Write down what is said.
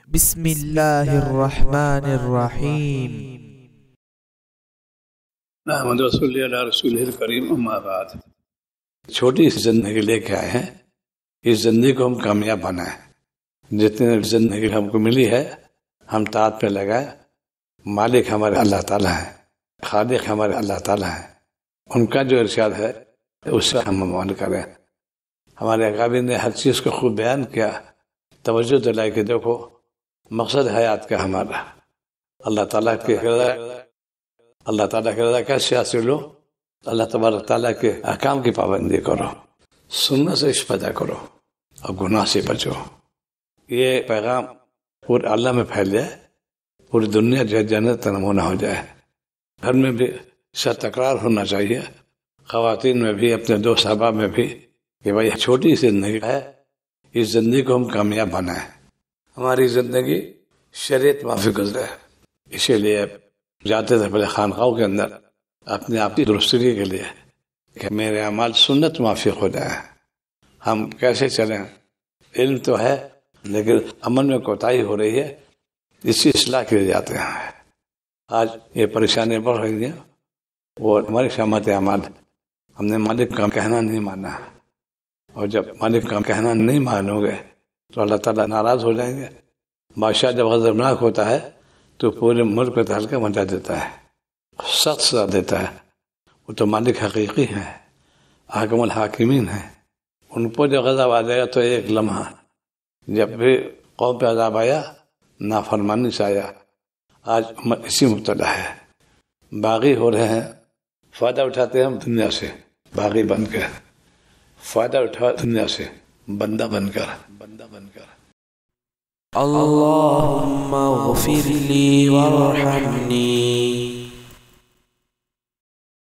بسم اللہ الرحمن الرحیم۔ محمد رسول اللہ رسول الکریم، اما بعد۔ چھوٹی سی زندگی لے کے آئے ہیں، اس زندگی کو ہم کامیاب بنائیں۔ جتنی زندگی ہم کو ملی ہے ہم طاعت پہ لگائیں۔ مالک ہمارے اللہ تعالیٰ ہیں، خالق ہمارے اللہ تعالیٰ ہیں، ان کا جو ارشاد ہے اس سے ہم عمل کریں۔ ہمارے اکابر نے ہر چیز کو خوب بیان کیا، توجہ دلائی کہ دیکھو مقصد حیات کا ہمارا اللہ تعالیٰ کے رضا کیسے حاصل ہو؟ اللہ تبارک تعالیٰ کے احکام کی پابندی کرو، سنت سے اشتہار کرو اور گناہ سے بچو۔ یہ پیغام پورے عالم میں پھیل جائے، پوری دنیا جو جنت کا نمونہ ہو جائے۔ گھر میں بھی سخت تکرار ہونا چاہیے، خواتین میں بھی، اپنے دوست احباب میں بھی، کہ بھائی چھوٹی سی زندگی ہے، اس زندگی کو ہم کامیاب بنائیں۔ ہماری زندگی شریعت معافی گزرے، اسی لیے جاتے تھے پہلے خانقاہوں کے اندر اپنے آپ کی درستگی کے لیے کہ میرے اعمال سنت موافق ہو جائیں۔ ہم کیسے چلیں؟ علم تو ہے لیکن عمل میں کوتاہی ہو رہی ہے، اسی اصلاح کے لیے جاتے ہیں۔ آج یہ پریشانی بڑھ رہی ہے، وہ ہماری شامت اعمال، ہم نے مالک کا کہنا نہیں مانا، اور جب مالک کا کہنا نہیں مانو گے تو اللہ تعالیٰ ناراض ہو جائیں گے۔ بادشاہ جب غضبناک ہوتا ہے تو پورے ملک پہ تہلکہ مچا دیتا ہے، سخت سزا دیتا ہے۔ وہ تو مالک حقیقی ہے، حاکم الحاکمین ہے، ان کو جب غضب آ جائے گا تو ایک لمحہ، جب بھی قوم پہ عذاب آیا نافرمانی سے آیا۔ آج اسی مبتلا ہے، باغی ہو رہے ہیں، فائدہ اٹھاتے ہیں ہم دنیا سے، باغی بن کر فائدہ اٹھا دنیا سے، بندہ بن کر۔ اللہم اغفر لی وارحمنی